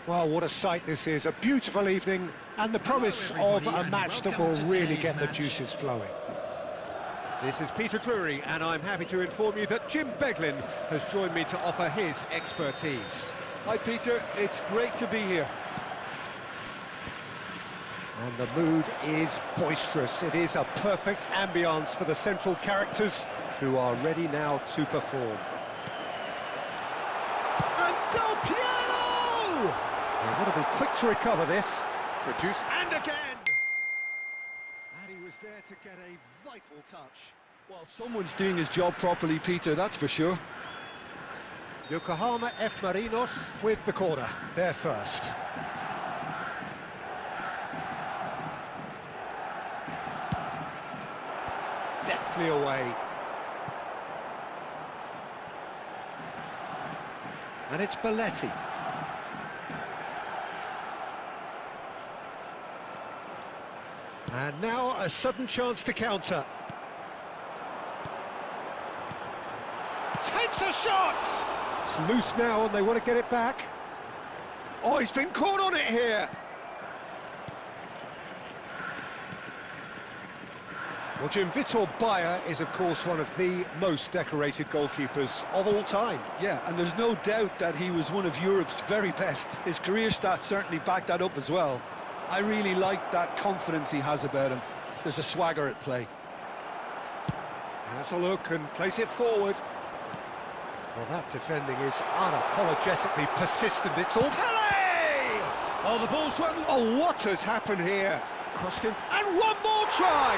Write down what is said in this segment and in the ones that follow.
Well, what a sight this is. A beautiful evening and the promise of a match that will really get the juices flowing. This is Peter Drury, and I'm happy to inform you that Jim Beglin has joined me to offer his expertise. Hi, Peter. It's great to be here. And the mood is boisterous. It is a perfect ambience for the central characters who are ready now to perform. And Del Piero! They've got to be quick to recover this. Produce And again! And he was there to get a vital touch. Well, someone's doing his job properly, Peter, that's for sure. Yokohama F. Marinos with the corner, there first. Deftly away. And it's Belletti. And now a sudden chance to counter. Takes a shot! It's loose now and they want to get it back. Oh, he's been caught on it here! Well, Jim, Vitor Bayer is, of course, one of the most decorated goalkeepers of all time. Yeah, and there's no doubt that he was one of Europe's very best. His career stats certainly back that up as well. I really like that confidence he has about him. There's a swagger at play. Has a look and plays it forward. Well, that defending is unapologetically persistent. It's all Pele! Oh, the ball's run. Oh, what has happened here? Crossed him, and one more try!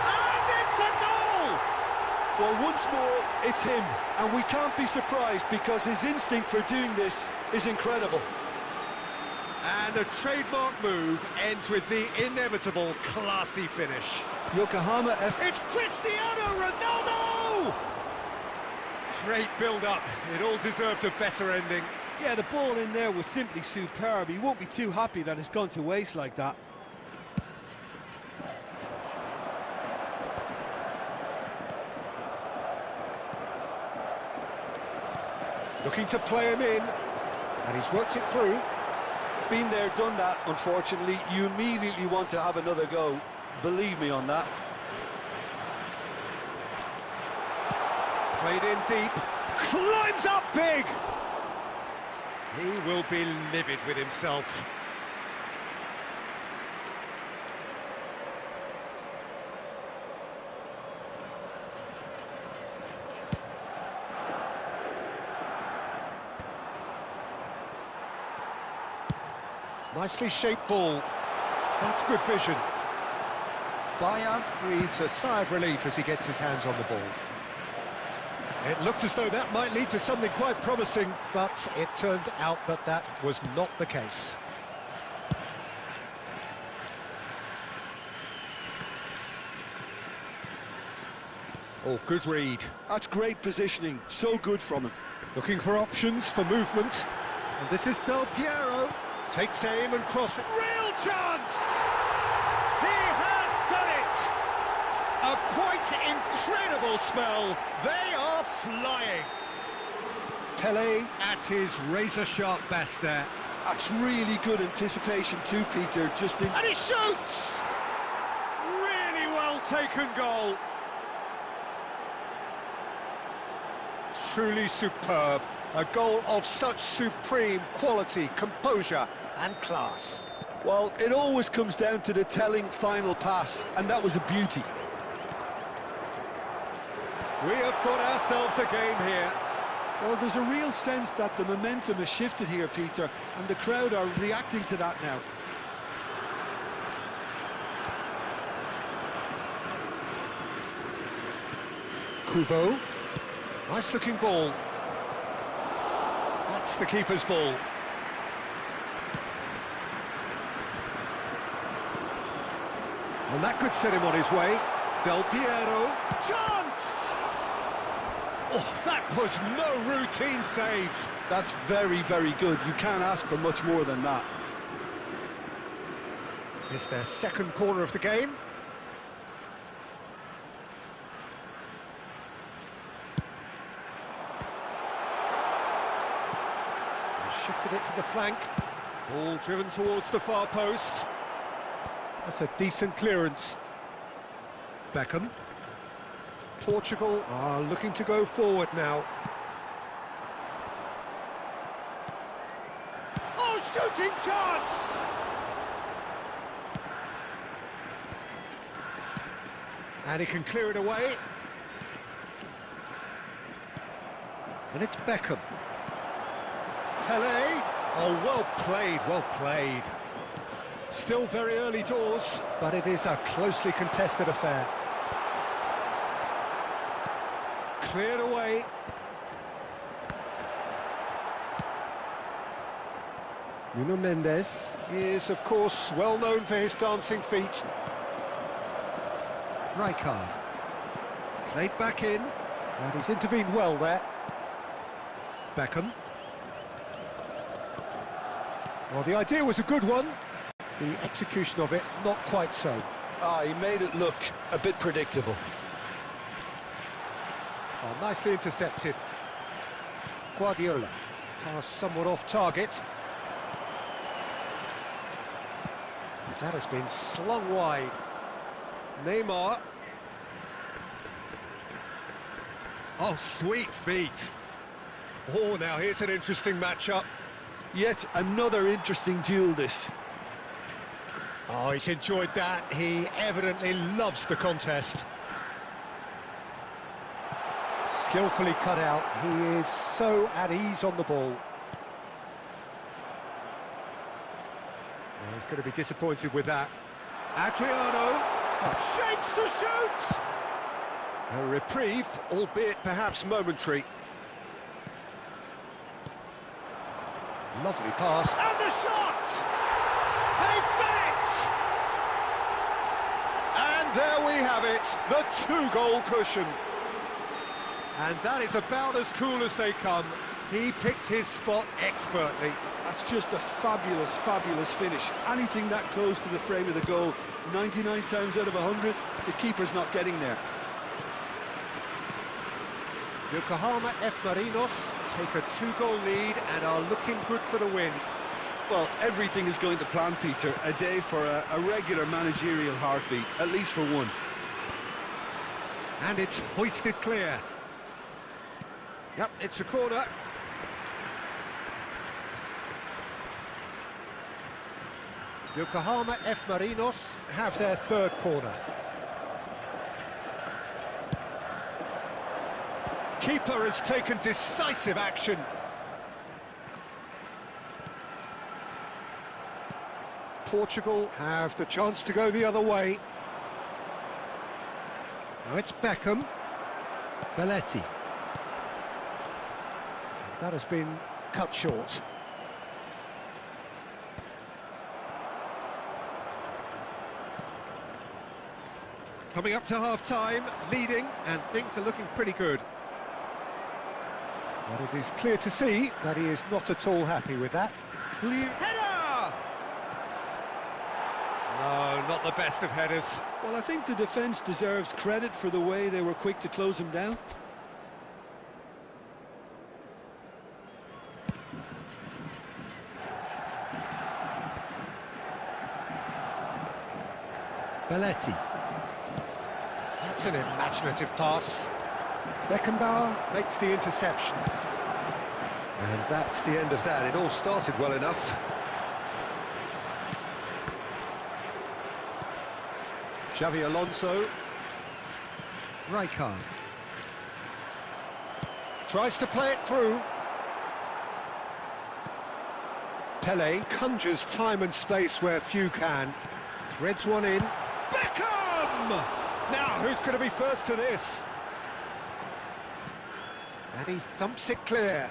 And it's a goal! Well, once more, it's him. And we can't be surprised because his instinct for doing this is incredible. And a trademark move ends with the inevitable classy finish. Yokohama F... It's Cristiano Ronaldo! Great build-up. It all deserved a better ending. Yeah, the ball in there was simply superb. He won't be too happy that it's gone to waste like that. looking to play him in, and he's worked it through. Been there, done that, unfortunately. You immediately want to have another go. Believe me on that. Played in deep, climbs up big! He will be livid with himself. Nicely shaped ball. That's good vision. Bayern breathes a sigh of relief as he gets his hands on the ball. It looked as though that might lead to something quite promising, but it turned out that that was not the case. Oh, good read. That's great positioning. So good from him. Looking for options for movement. And this is Del Piero. Takes aim and crosses. Real chance! He has done it! A quite incredible spell. They are flying. Pele at his razor-sharp best there. That's really good anticipation too, Peter. And he shoots! Really well taken goal. Truly superb. A goal of such supreme quality, composure and class. Well, it always comes down to the telling final pass, and that was a beauty. We have got ourselves a game here. Well, there's a real sense that the momentum has shifted here, Peter, and the crowd are reacting to that now. Kubo. Nice looking ball. That's the keeper's ball. And that could set him on his way. Del Piero. Chance! Oh, that was no routine save. That's very, very good. You can't ask for much more than that. It's their second corner of the game. Shifted it to the flank. Ball driven towards the far post. That's a decent clearance. Beckham. Portugal are looking to go forward now. Oh, shooting chance! And he can clear it away. And it's Beckham. Pele. Oh, well played, well played. Still very early doors, but it is a closely contested affair. Cleared away. Nuno Mendes is, of course, well known for his dancing feet. Rijkaard. Played back in, and he's intervened well there. Beckham. Well, the idea was a good one. The execution of it, not quite so. He made it look a bit predictable. Oh, nicely intercepted. Guardiola. Pass somewhat off target. That has been slung wide. Neymar. Oh, sweet feet. Oh, now here's an interesting matchup. Yet another interesting duel, this. Oh, he's enjoyed that. He evidently loves the contest. Skillfully cut out. He is so at ease on the ball. Well, he's going to be disappointed with that. Adriano. Shapes to shoot! A reprieve, albeit perhaps momentary. Lovely pass. And the shot! They've done it! And there we have it, the two-goal cushion. And that is about as cool as they come. He picked his spot expertly. That's just a fabulous, fabulous finish. Anything that close to the frame of the goal, 99 times out of 100, the keeper's not getting there. Yokohama F. Marinos take a 2-goal lead and are looking good for the win. Well, everything is going to plan, Peter. A day for a regular managerial heartbeat, at least for one. And it's hoisted clear. Yep, it's a corner. Yokohama F. Marinos have their third corner. Keeper has taken decisive action. Portugal have the chance to go the other way. Now it's Beckham. Belletti. That has been cut short. Coming up to half-time, leading, and things are looking pretty good. But it is clear to see that he is not at all happy with that. Clear header! No, not the best of headers. Well, I think the defence deserves credit for the way they were quick to close him down. Belletti. That's an imaginative pass. Beckenbauer makes the interception. And that's the end of that. It all started well enough. Xavi Alonso. Rijkaard. Tries to play it through. Pele conjures time and space where few can. Threads one in. Beckham! Now, who's going to be first to this? And he thumps it clear.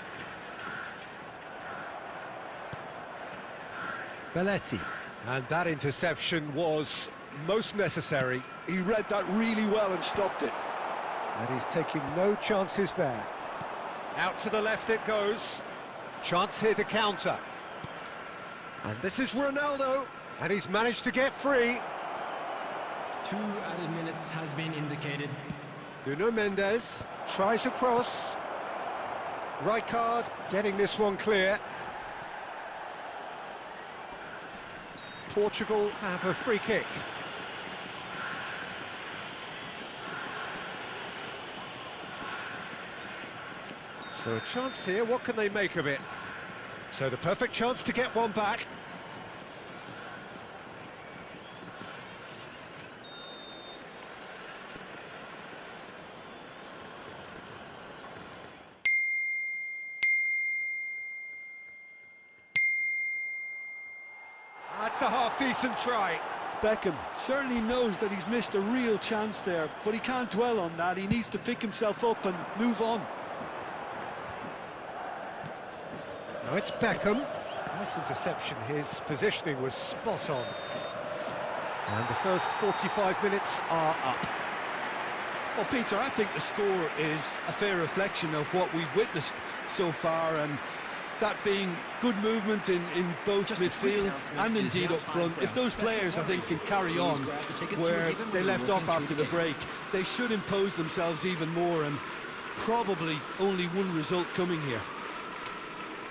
Belletti. And that interception was most necessary. He read that really well and stopped it. And he's taking no chances there. Out to the left it goes. Chance here to counter. And this is Ronaldo. And he's managed to get free. 2 added minutes has been indicated. Nuno Mendes tries a cross. Rijkaard getting this one clear. Portugal have a free kick. So a chance here, what can they make of it? So the perfect chance to get one back. That's a half-decent try. Beckham certainly knows that he's missed a real chance there, but he can't dwell on that. He needs to pick himself up and move on. Now it's Beckham. Nice interception. His positioning was spot on. And the first 45 minutes are up. Well, Peter, I think the score is a fair reflection of what we've witnessed so far, and that being good movement in both midfield and indeed up front. If those players, I think, can carry on where they left off after the break, they should impose themselves even more, and probably only one result coming here.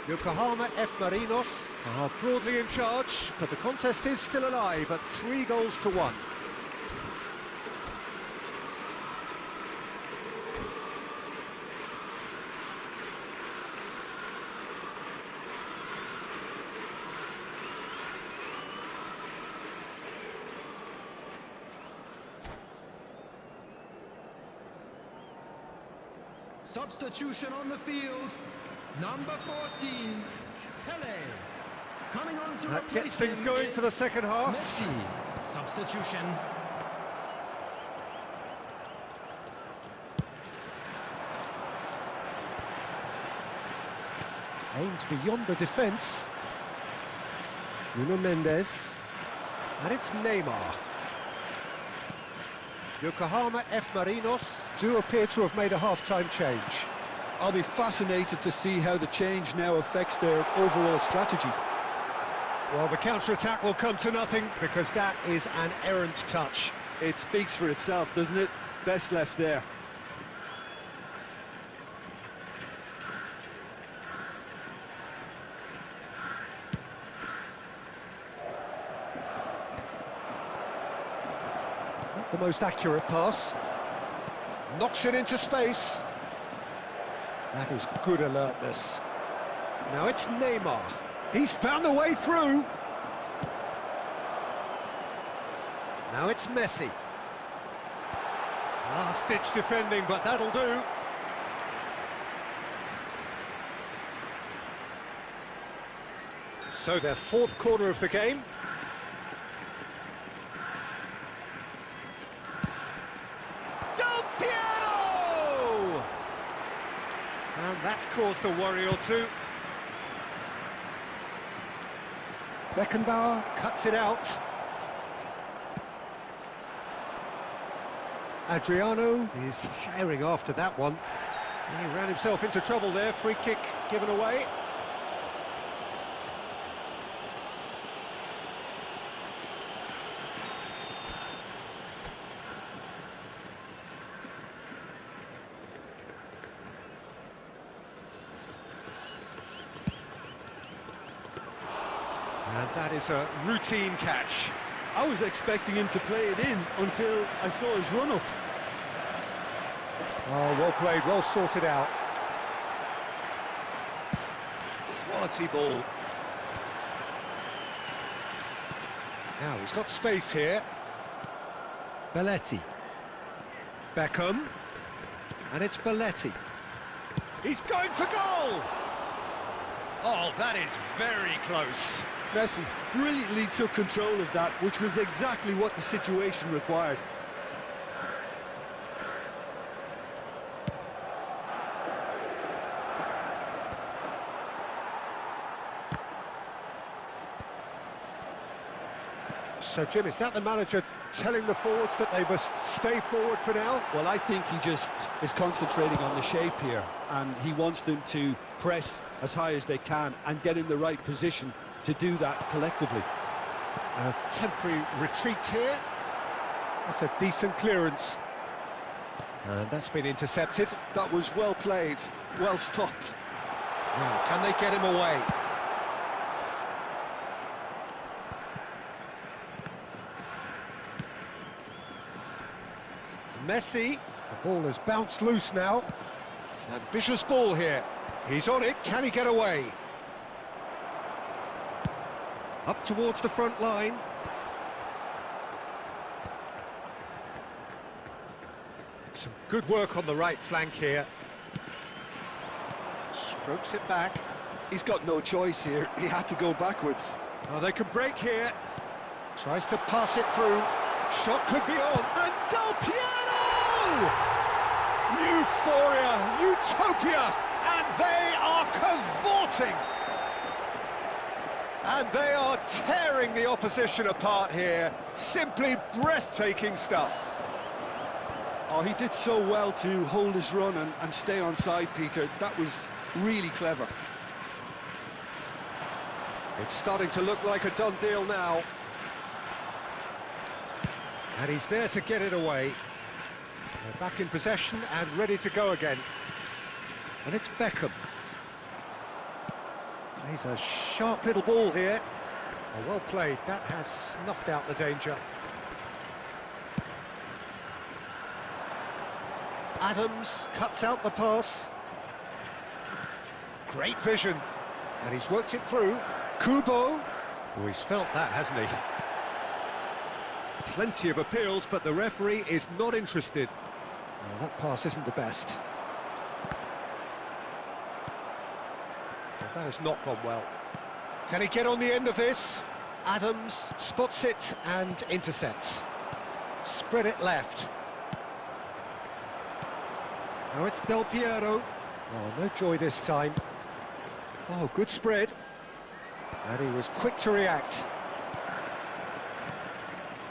Yokohama F. Marinos are broadly in charge, but the contest is still alive at 3-1. Substitution on the field. Number 14, Pele. Coming on to That replace gets things him going is for the second half. Messi. Substitution. Aimed beyond the defence. Nuno Mendes. And it's Neymar. Yokohama F. Marinos do appear to have made a half-time change. I'll be fascinated to see how the change now affects their overall strategy. Well, the counter-attack will come to nothing because that is an errant touch. It speaks for itself, doesn't it? Best left there. Not the most accurate pass. Knocks it into space. That is good alertness. Now it's Neymar. He's found a way through. Now it's Messi. Last-ditch defending, but that'll do. So their fourth corner of the game. Del Piero! And that's caused a worry or two. Beckenbauer cuts it out. Adriano is herring after that one. He ran himself into trouble there, free kick given away. And that is a routine catch. I was expecting him to play it in until I saw his run-up. Oh, well played, well sorted out. Quality ball. Now he's got space here. Belletti. Beckham. And it's Belletti. He's going for goal! Oh, that is very close. Messi brilliantly took control of that, which was exactly what the situation required. So, Jim, is that the manager telling the forwards that they must stay forward for now? Well, I think he just is concentrating on the shape here, and he wants them to press as high as they can and get in the right position to do that collectively. A temporary retreat here. That's a decent clearance. And that's been intercepted. That was well played, well stopped. Now, can they get him away? Messi. The ball has bounced loose now. Ambitious ball here. He's on it. Can he get away? Up towards the front line. Some good work on the right flank here. Strokes it back. He's got no choice here. He had to go backwards. Oh, they can break here. Tries to pass it through. Shot could be on. And Del Piero! Euphoria, utopia, and they are cavorting. And they are tearing the opposition apart here. Simply breathtaking stuff. Oh, he did so well to hold his run and stay on side, Peter. That was really clever. It's starting to look like a done deal now. And he's there to get it away. They're back in possession and ready to go again. And it's Beckham. Plays a sharp little ball here. Oh, well played. That has snuffed out the danger. Adams cuts out the pass. Great vision. And he's worked it through. Kubo. Oh, he's felt that, hasn't he? Plenty of appeals, but the referee is not interested. Oh, that pass isn't the best. Well, that has not gone well. Can he get on the end of this? Adams spots it and intercepts. Spread it left. Now it's Del Piero. Oh, no joy this time. Oh, good spread. And he was quick to react.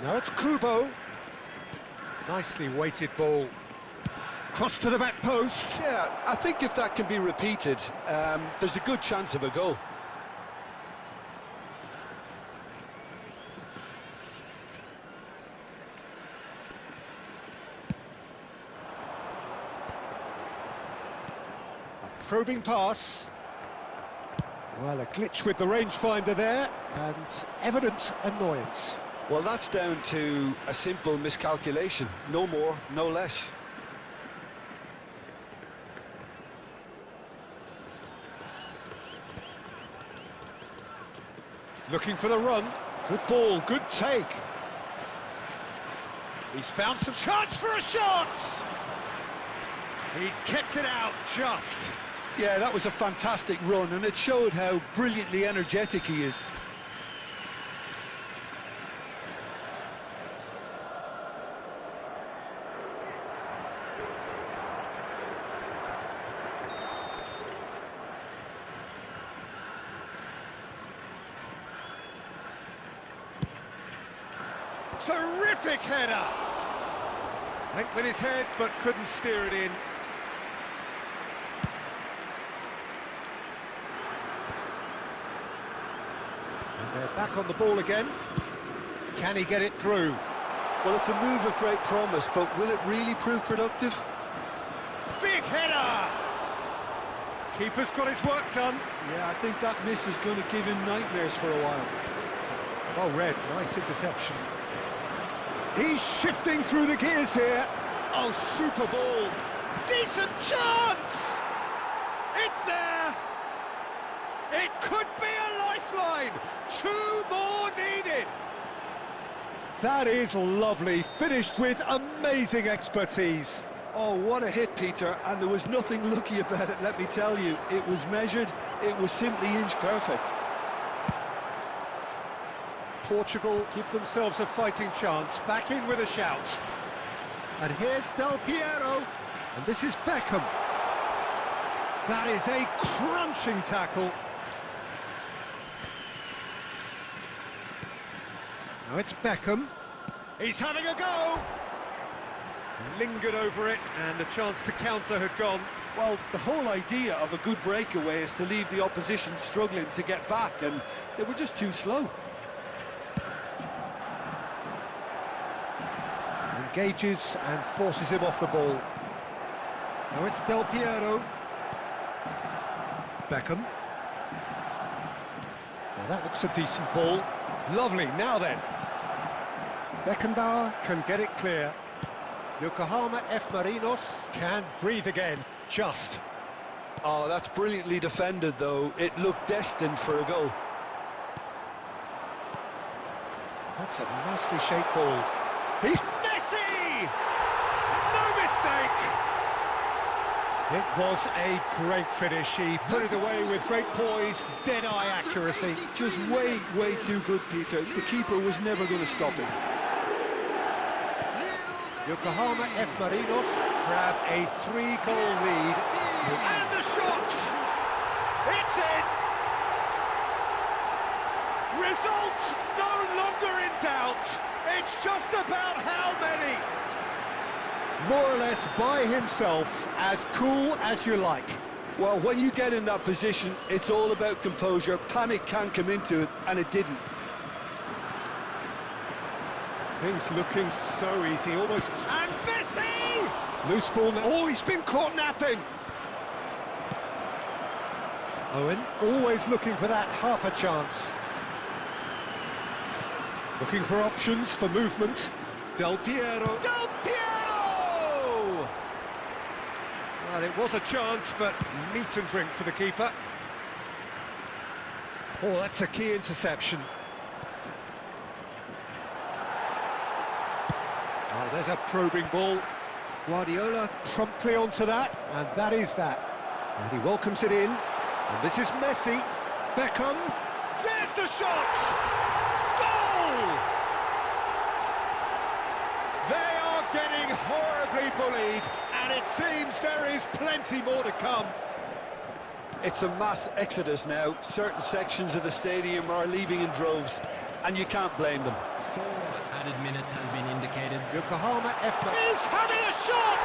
Now it's Kubo. Nicely weighted ball. Cross to the back post. Yeah, I think if that can be repeated, there's a good chance of a goal. A probing pass. Well, a glitch with the rangefinder there, and evident annoyance. Well, that's down to a simple miscalculation. No more, no less. Looking for the run. Good ball, good take. He's found some chance for a shot! He's kept it out just. Yeah, that was a fantastic run, and it showed how brilliantly energetic he is. Terrific header! Went with his head, but couldn't steer it in. And they're back on the ball again. Can he get it through? Well, it's a move of great promise, but will it really prove productive? Big header! Keeper's got his work done. Yeah, I think that miss is going to give him nightmares for a while. Well read, nice interception. He's shifting through the gears here. Oh, super ball. Decent chance! It's there! It could be a lifeline! 2 more needed! That is lovely, finished with amazing expertise. Oh, what a hit, Peter, and there was nothing lucky about it, let me tell you. It was measured, it was simply inch perfect. Portugal give themselves a fighting chance, back in with a shout. And here's Del Piero, and this is Beckham. That is a crunching tackle. Now it's Beckham. He's having a go! Lingered over it, and the chance to counter had gone. Well, the whole idea of a good breakaway is to leave the opposition struggling to get back, and they were just too slow. Engages and forces him off the ball. Now it's Del Piero. Beckham. Now that looks a decent ball. Lovely, now then. Beckenbauer can get it clear. Yokohama F. Marinos can breathe again, just. Oh, that's brilliantly defended, though. It looked destined for a goal. That's a nicely shaped ball. He's Messi! No mistake! It was a great finish. He put it away with great poise, dead-eye accuracy. Just way, way too good, Peter. The keeper was never going to stop him. Yokohama F. Marinos grab a 3-goal lead. And the shot! It's in! Result no longer in doubt. It's just about how many. More or less by himself, as cool as you like. Well, when you get in that position, it's all about composure. Panic can come into it, and it didn't. Things looking so easy, almost. And Messi! Loose ball now. Oh, he's been caught napping. Owen, always looking for that half a chance. Looking for options for movement. Del Piero. Del Piero! Well, it was a chance, but meat and drink for the keeper. Oh, that's a key interception. Oh, there's a probing ball. Guardiola promptly onto that, and that is that. And he welcomes it in. And this is Messi. Beckham. There's the shot! Goal! They are getting horribly bullied, and it seems there is plenty more to come. It's a mass exodus now. Certain sections of the stadium are leaving in droves, and you can't blame them. 4 added minutes has been indicated. Yokohama F. is having a shot!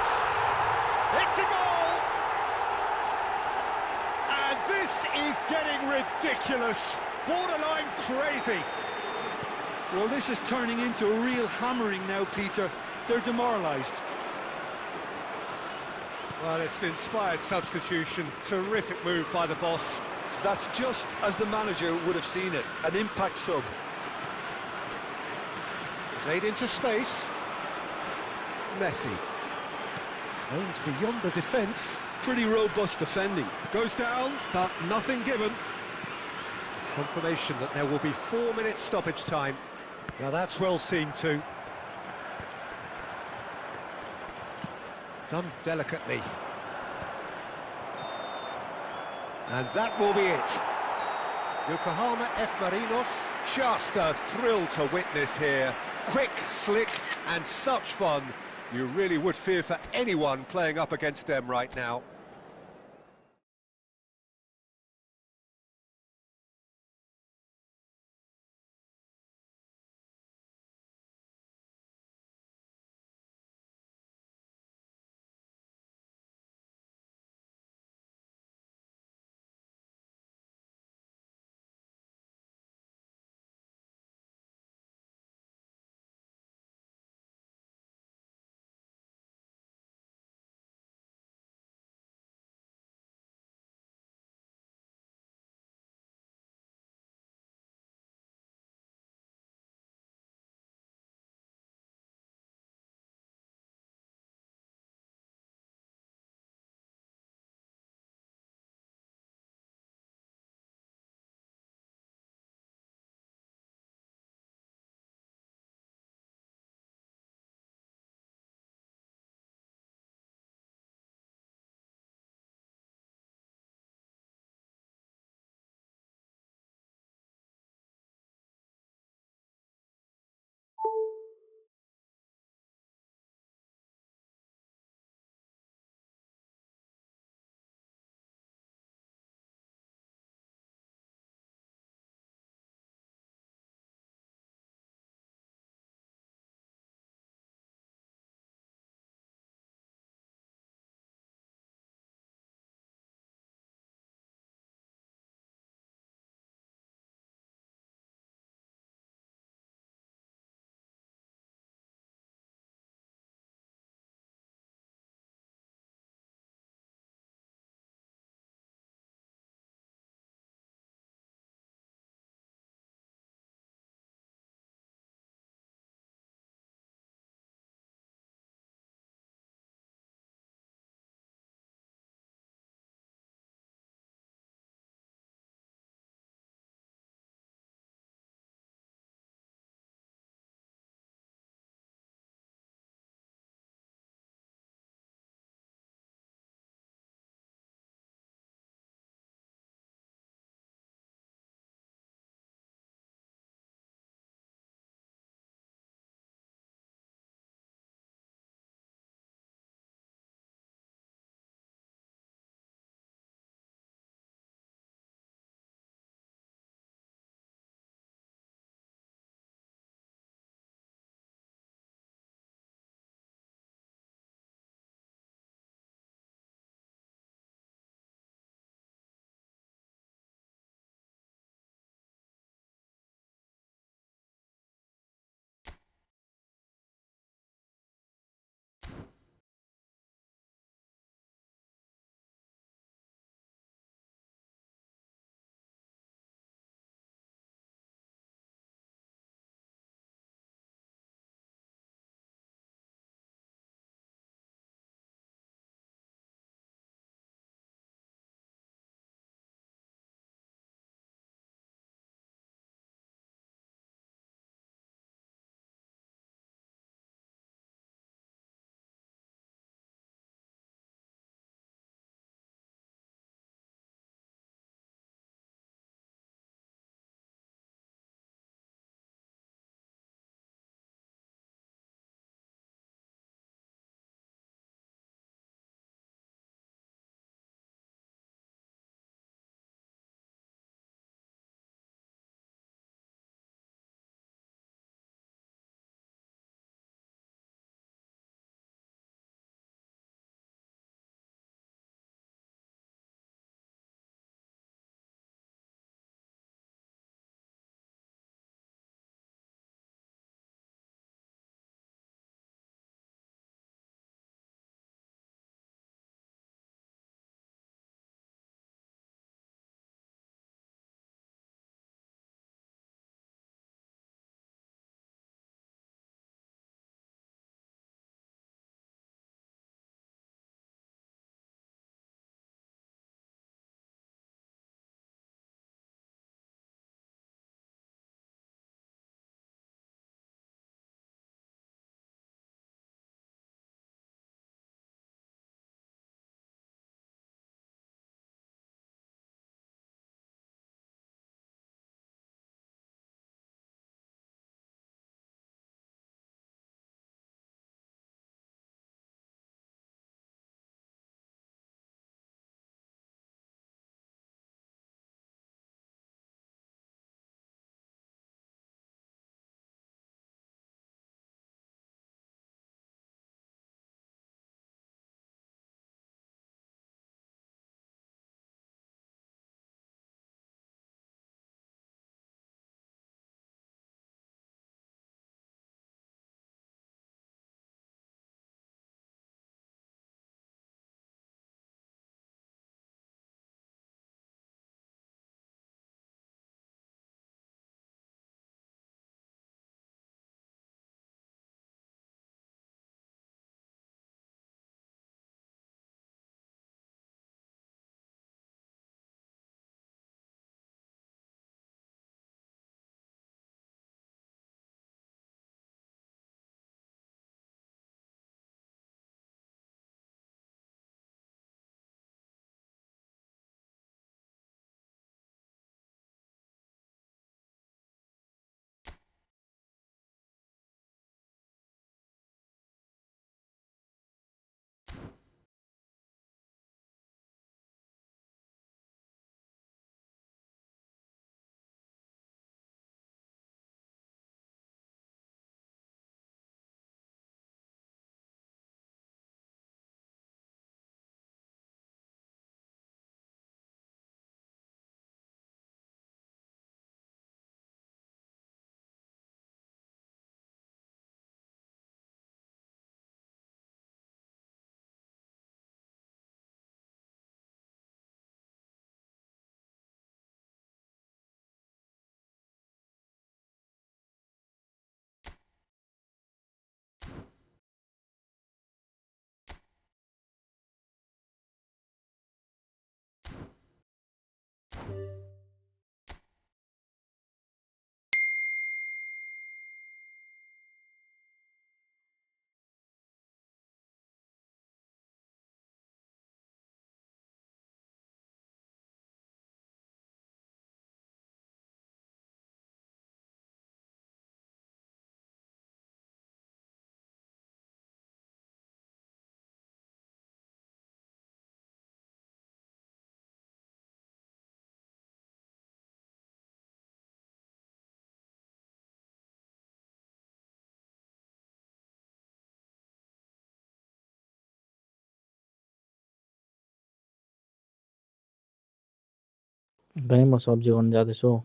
It's a goal! And this is getting ridiculous, borderline crazy. Well, this is turning into a real hammering now, Peter. They're demoralised. Well, it's an inspired substitution. Terrific move by the boss. That's just as the manager would have seen it, an impact sub. Played into space. Messi. Aimed beyond the defence. Pretty robust defending. Goes down, but nothing given. Confirmation that there will be 4 minutes stoppage time. Now that's well seen too. Done delicately. And that will be it. Yokohama F. Marinos, just a thrill to witness here. Quick, slick, and such fun. You really would fear for anyone playing up against them right now. भाइ म सब्जी गर्न जाँदैछु।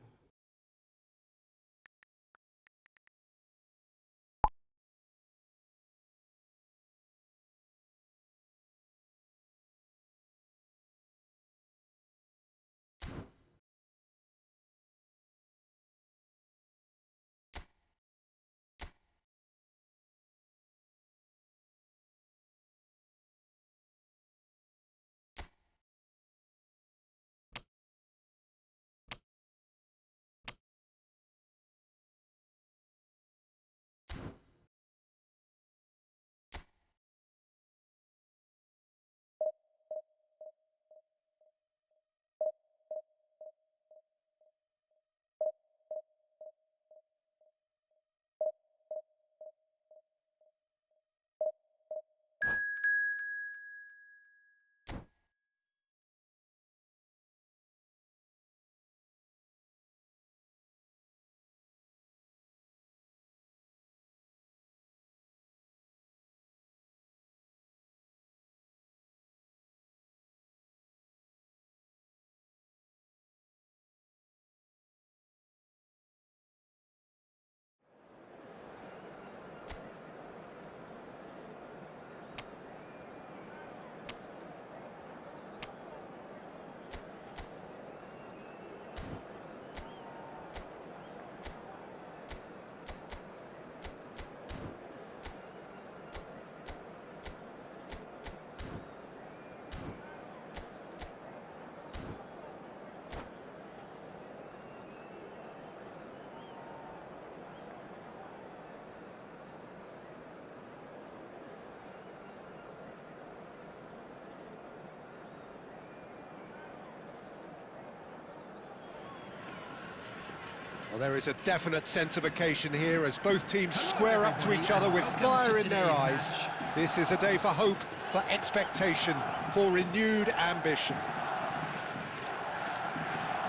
Well, there is a definite sense of occasion here as both teams square up to each other with fire in their eyes. This is a day for hope, for expectation, for renewed ambition.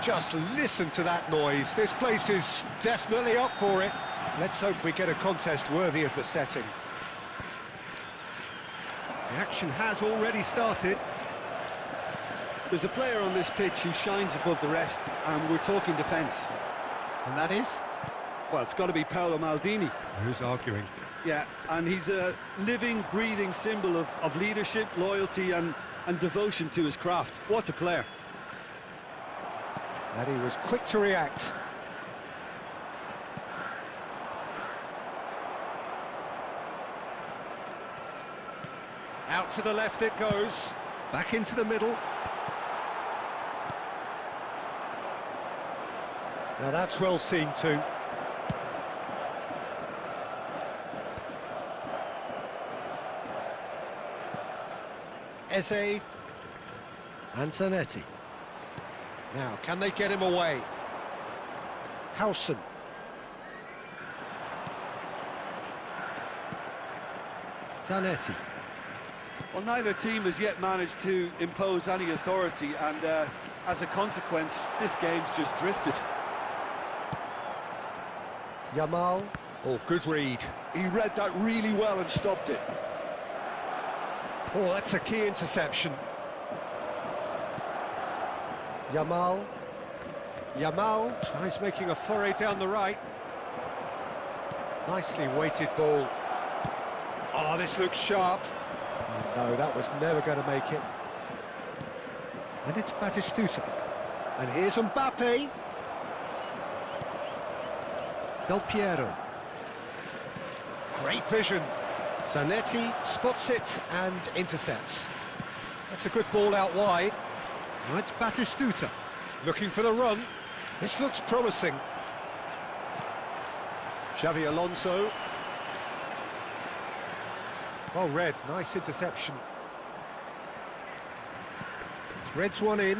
Just listen to that noise. This place is definitely up for it. Let's hope we get a contest worthy of the setting. The action has already started. There's a player on this pitch who shines above the rest, and we're talking defence. And that is? Well, it's got to be Paolo Maldini. Who's arguing? Yeah, and he's a living, breathing symbol of leadership, loyalty and devotion to his craft. What a player. And he was quick to react. Out to the left it goes. Back into the middle. Now that's well seen too. Eze and Zanetti. Now, can they get him away? Howson. Zanetti. Well, neither team has yet managed to impose any authority, and as a consequence, this game's just drifted. Yamal. Oh, good read. He read that really well and stopped it. Oh, that's a key interception. Yamal. Yamal tries making a foray down the right. Nicely weighted ball. Oh, this looks sharp. Oh, no, that was never going to make it. And it's Batistuta. And here's Mbappe. Del Piero. Great vision. Zanetti spots it and intercepts. That's a good ball out wide. Now it's Batistuta. Looking for the run. This looks promising. Xavi Alonso. Well read, nice interception. Threads one in.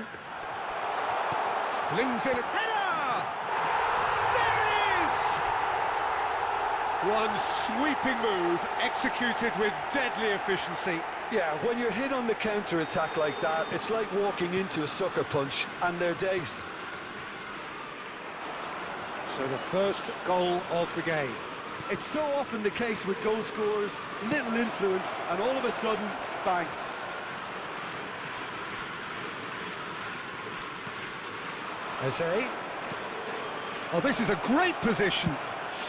Flings in a header! There it is! One sweeping move, executed with deadly efficiency. Yeah, when you're hit on the counter-attack like that, it's like walking into a sucker punch, and they're dazed. So the first goal of the game. It's so often the case with goal scorers, little influence, and all of a sudden, bang. Eze. Oh, this is a great position.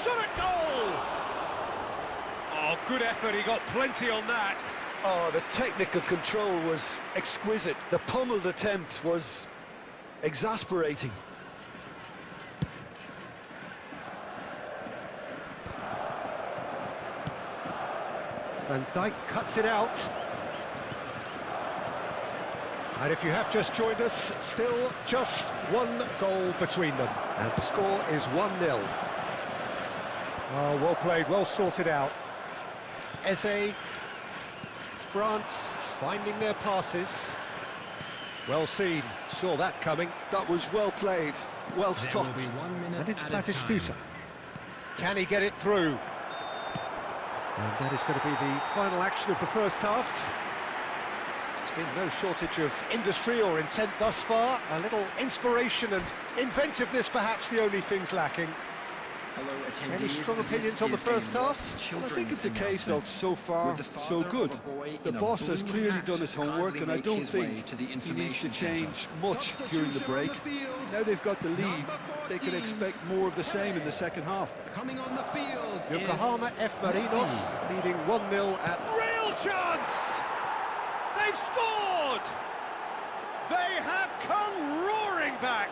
Shot at goal! Oh, good effort, he got plenty on that. Oh, the technical control was exquisite. The pummeled attempt was exasperating. Van Dijk cuts it out. And if you have just joined us, still just one goal between them. And the score is 1-0. Oh, well played, well sorted out. Eze. France finding their passes. Well seen, saw that coming. That was well played, well There will stopped. be 1 minute And it's added Batistuta. time. Can he get it through? And that is going to be the final action of the first half. There's been no shortage of industry or intent thus far. A little inspiration and inventiveness, perhaps the only things lacking. Hello, Any attendees. strong opinions on the This is first a half? I think it's a case of so far, With the so father good. of a boy The in a boss has blue clearly hat done his homework, kindly and I make don't his way think to the he needs to information change center. much during the break. Now they've got the lead, they could expect more of the same in the second half. Coming on the field Yokohama F. Marinos leading 1-0 at... Real chance! They've scored! They have come roaring back!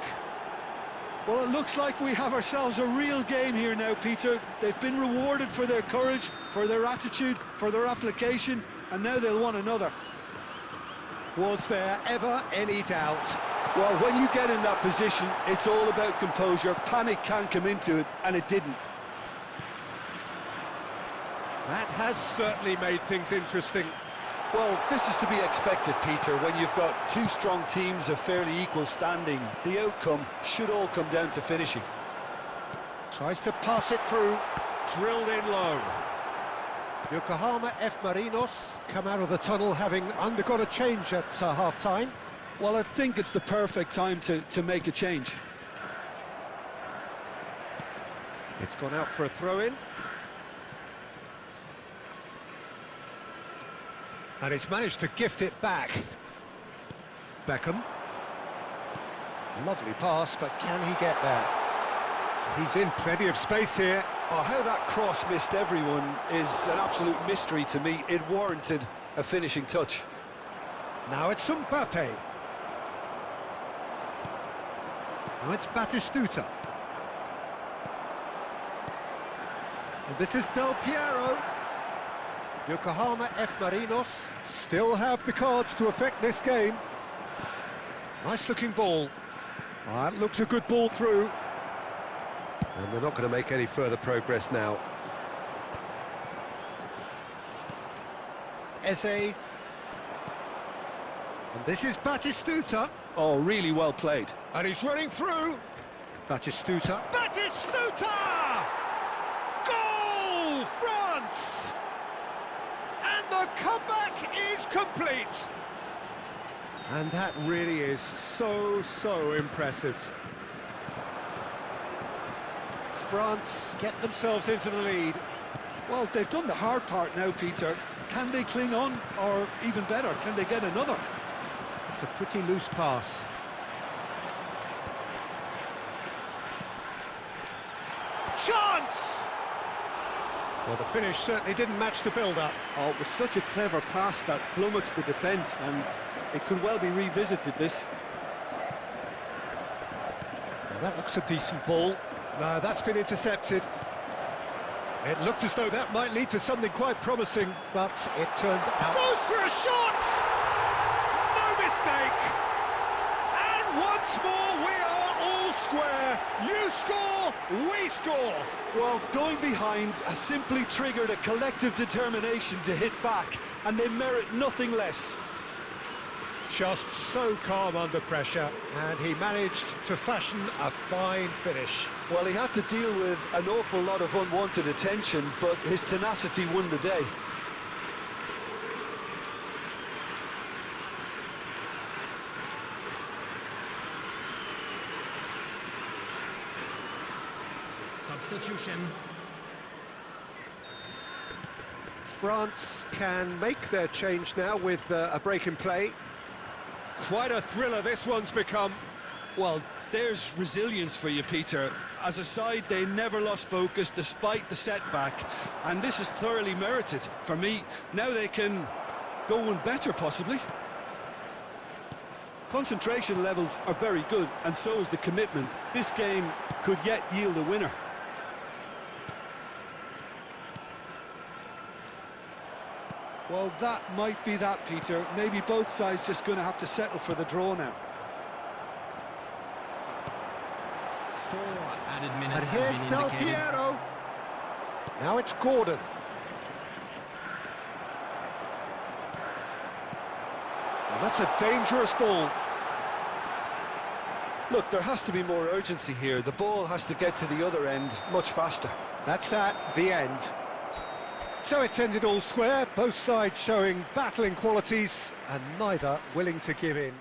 Well, it looks like we have ourselves a real game here now, Peter. They've been rewarded for their courage, for their attitude, for their application, and now they'll want another. Was there ever any doubt? Well, when you get in that position, it's all about composure. Panic can come into it, and it didn't. That has certainly made things interesting. Well, this is to be expected, Peter. When you've got two strong teams of fairly equal standing, the outcome should all come down to finishing. Tries to pass it through, drilled in low. Yokohama F. Marinos come out of the tunnel having undergone a change at half-time. Well, I think it's the perfect time to make a change. It's gone out for a throw-in. And he's managed to gift it back. Beckham. Lovely pass, but can he get there? He's in plenty of space here. Oh, how that cross missed everyone is an absolute mystery to me. It warranted a finishing touch. Now it's Mbappe. Now it's Batistuta. And this is Del Piero. Yokohama F. Marinos still have the cards to affect this game. Nice looking ball. That looks a good ball through. And they're not going to make any further progress now. Eze. And this is Batistuta. Oh, really well played. And he's running through. Batistuta. Batistuta! Goal, France! And the comeback is complete. And that really is so impressive. France get themselves into the lead. Well, they've done the hard part now, Peter. Can they cling on, or even better, can they get another? It's a pretty loose pass. Chance! Well, the finish certainly didn't match the build-up. Oh, it was such a clever pass that flummoxed the defence, and it could well be revisited, this. Well, that looks a decent ball. No, that's been intercepted. It looked as though that might lead to something quite promising, but it turned out... Goes for a shot! No mistake! And once more we square, you score, we score! Well, going behind has simply triggered a collective determination to hit back, and they merit nothing less. Just so calm under pressure, and he managed to fashion a fine finish. Well, he had to deal with an awful lot of unwanted attention, but his tenacity won the day. Substitution. France can make their change now with a break in play. Quite a thriller this one's become. Well, there's resilience for you, Peter. As a side, they never lost focus despite the setback, and this is thoroughly merited. For me, now they can go one better, possibly. Concentration levels are very good, and so is the commitment. This game could yet yield a winner. Well, that might be that, Peter. Maybe both sides just going to have to settle for the draw now. 4 added minutes And have here's been Del indicated. Piero. Now it's Gordon. And that's a dangerous ball. Look, there has to be more urgency here. The ball has to get to the other end much faster. That's the end. So it's ended all square, both sides showing battling qualities and neither willing to give in.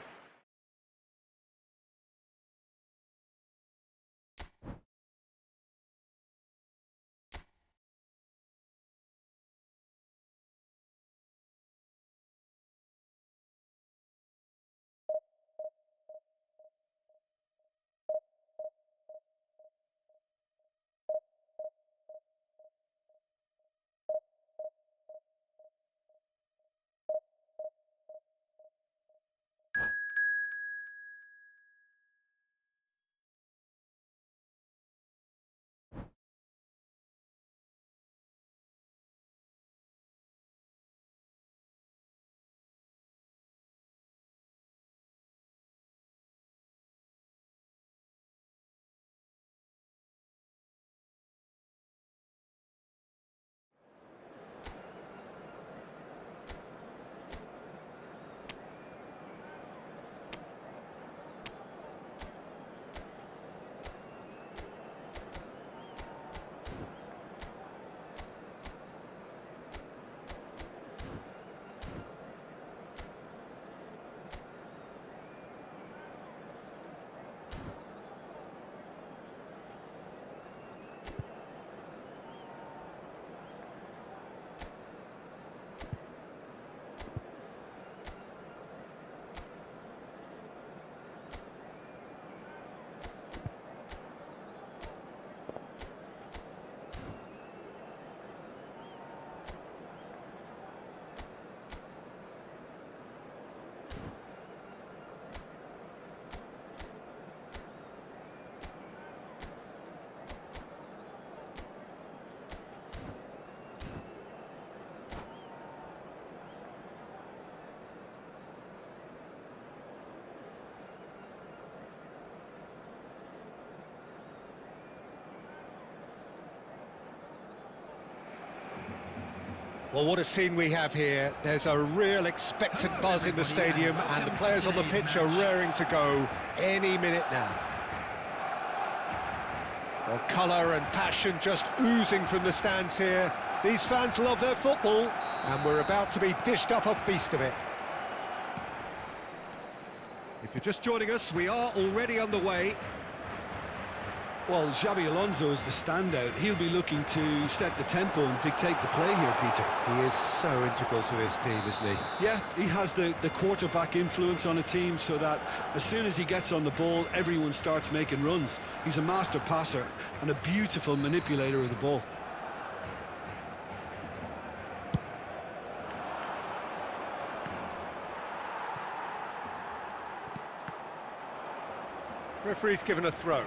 Well, what a scene we have here. There's a real expectant buzz in the stadium and the players on the pitch are raring to go any minute now. Well, colour and passion just oozing from the stands here. These fans love their football and we're about to be dished up a feast of it. If you're just joining us, we are already underway. Well, Xabi Alonso is the standout. He'll be looking to set the tempo and dictate the play here, Peter. He is so integral to this team, isn't he? Yeah, he has the quarterback influence on a team so that as soon as he gets on the ball, everyone starts making runs. He's a master passer and a beautiful manipulator of the ball. Referee's given a throw.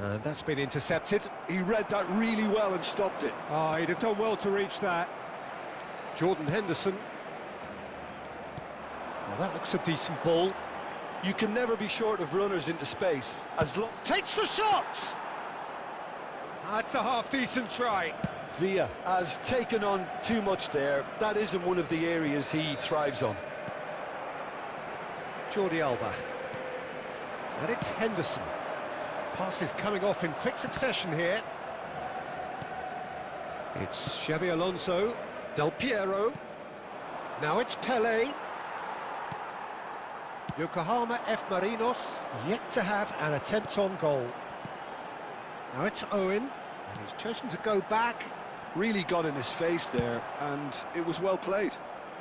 And that's been intercepted. He read that really well and stopped it. Oh, he'd have done well to reach that. Jordan Henderson. Well, that looks a decent ball. You can never be short of runners into space, as long... Takes the shot! That's a half-decent try. Villa has taken on too much there. That isn't one of the areas he thrives on. Jordi Alba. And it's Henderson. Pass is coming off in quick succession here. It's Xabi Alonso, Del Piero. Now it's Pelé. Yokohama F. Marinos yet to have an attempt on goal. Now it's Owen, and he's chosen to go back. Really got in his face there, and it was well played.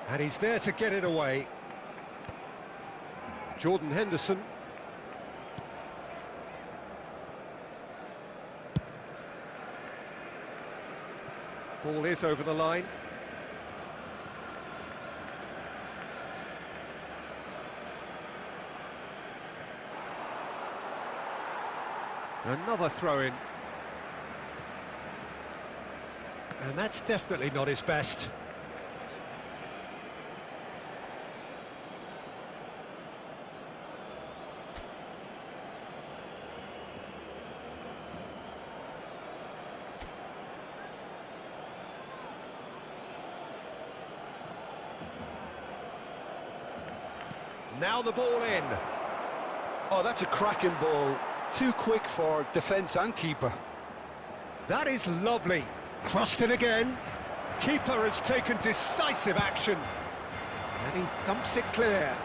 And he's there to get it away. Jordan Henderson. Ball is over the line. Another throw-in. And that's definitely not his best. Now the ball in. Oh, that's a cracking ball. Too quick for defence and keeper. That is lovely. Crossed in again. Keeper has taken decisive action. And he thumps it clear.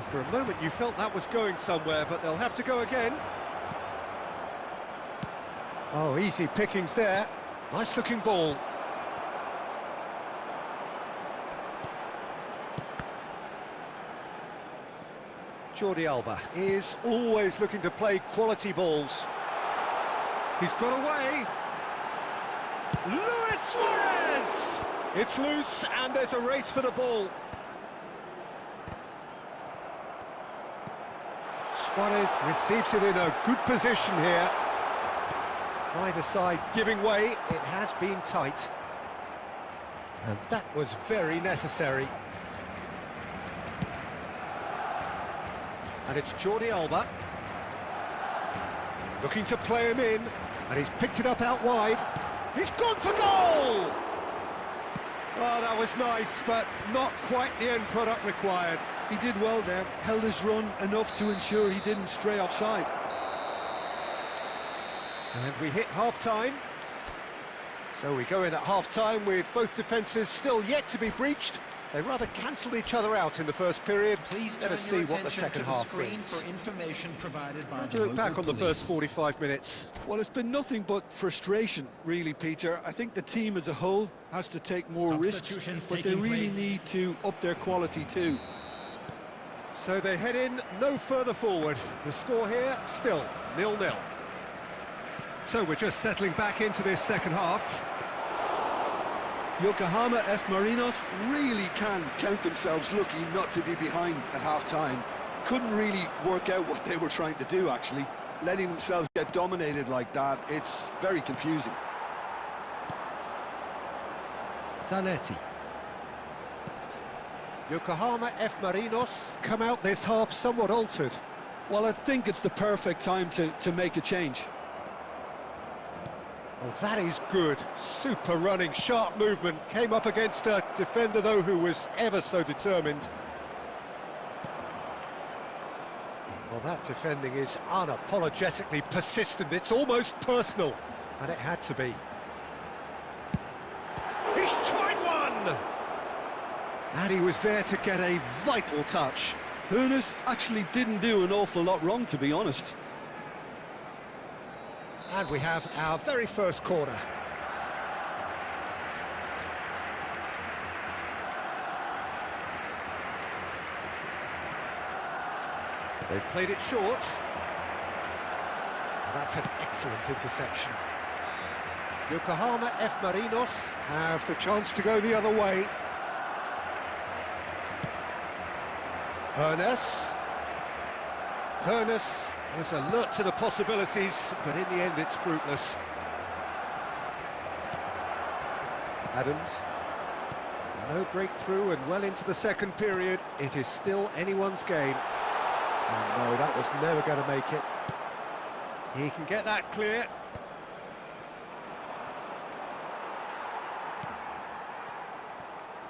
For a moment you felt that was going somewhere, but they'll have to go again. Oh, easy pickings there. Nice looking ball. Jordi Alba is always looking to play quality balls. He's got away. Luis Suarez! It's loose and there's a race for the ball. Suarez receives it in a good position here. Either side giving way, it has been tight. And that was very necessary. And it's Jordi Alba. Looking to play him in, and he's picked it up out wide. He's gone for goal! Oh, that was nice, but not quite the end product required. He did well there, held his run enough to ensure he didn't stray offside. And we hit half-time. So we go in at half-time with both defences still yet to be breached. They rather cancelled each other out in the first period. Please let us see what the second half brings. for information provided by To look back on the first 45 minutes. Well, it's been nothing but frustration, really, Peter. I think the team as a whole has to take more risks, Substitutions but they taking really place. need to up their quality too. So they head in no further forward. The score here, still 0-0. So we're just settling back into this second half. Yokohama F. Marinos really can count themselves lucky not to be behind at half-time. Couldn't really work out what they were trying to do, actually. Letting themselves get dominated like that, it's very confusing. Zanetti. Yokohama F. Marinos come out this half somewhat altered. Well, I think it's the perfect time to make a change. Oh, that is good. Super running, sharp movement. Came up against a defender, though, who was ever so determined. Well, that defending is unapologetically persistent. It's almost personal, and it had to be. He's tried one! And he was there to get a vital touch. Hoeneß actually didn't do an awful lot wrong, to be honest. And we have our very first corner. They've played it short. And that's an excellent interception. Yokohama F. Marinos have the chance to go the other way. Hoeneß. Hoeneß is alert to the possibilities, but in the end it's fruitless. Adams. No breakthrough and well into the second period. It is still anyone's game. Oh no, that was never going to make it. He can get that clear.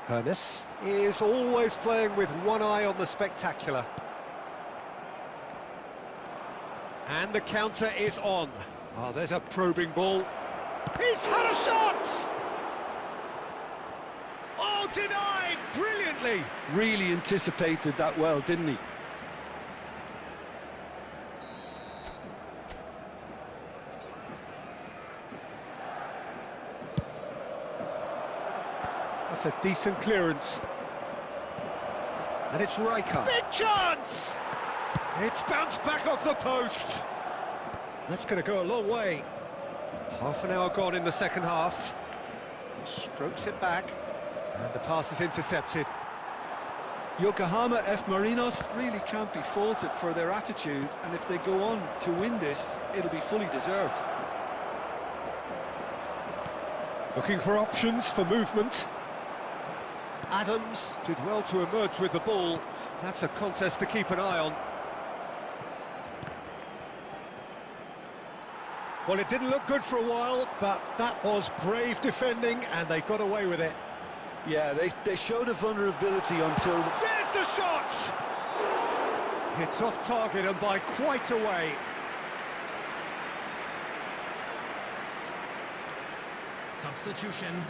Hoeneß is always playing with one eye on the spectacular. And the counter is on. Oh, there's a probing ball. He's had a shot! Oh, denied brilliantly! Really anticipated that well, didn't he? That's a decent clearance. And it's Rijkaard. Big chance! It's bounced back off the post. That's going to go a long way. Half an hour gone in the second half. Strokes it back. And the pass is intercepted. Yokohama F. Marinos really can't be faulted for their attitude, and if they go on to win this, it'll be fully deserved. Looking for options for movement. Adams did well to emerge with the ball. That's a contest to keep an eye on. Well, it didn't look good for a while, but that was brave defending, and they got away with it. Yeah, they showed a vulnerability until... There's the shot! It's off target and by quite a way. Substitution.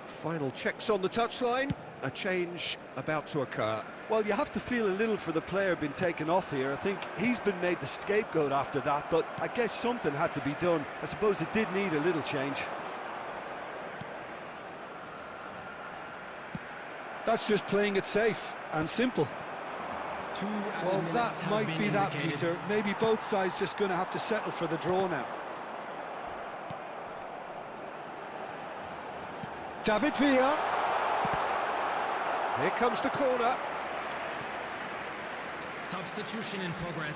Final checks on the touchline. A change about to occur. Well, you have to feel a little for the player being taken off here. I think he's been made the scapegoat after that, but I guess something had to be done. I suppose it did need a little change. That's just playing it safe and simple. Well, that might be that, Peter. Maybe both sides just going to have to settle for the draw now. David Villa. Here comes the corner. Substitution in progress.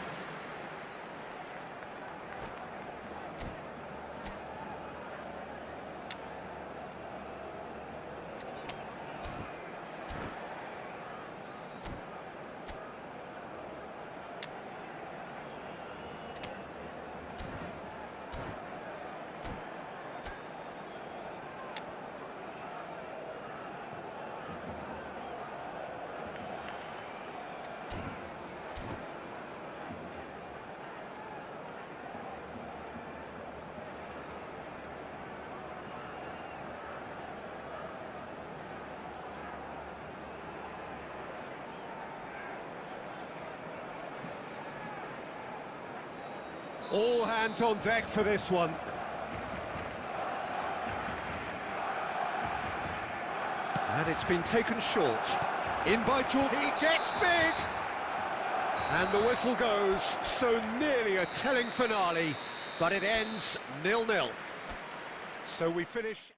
All hands on deck for this one. And it's been taken short. In by Jordan. He gets big! And the whistle goes. So nearly a telling finale, but it ends 0-0. So we finish...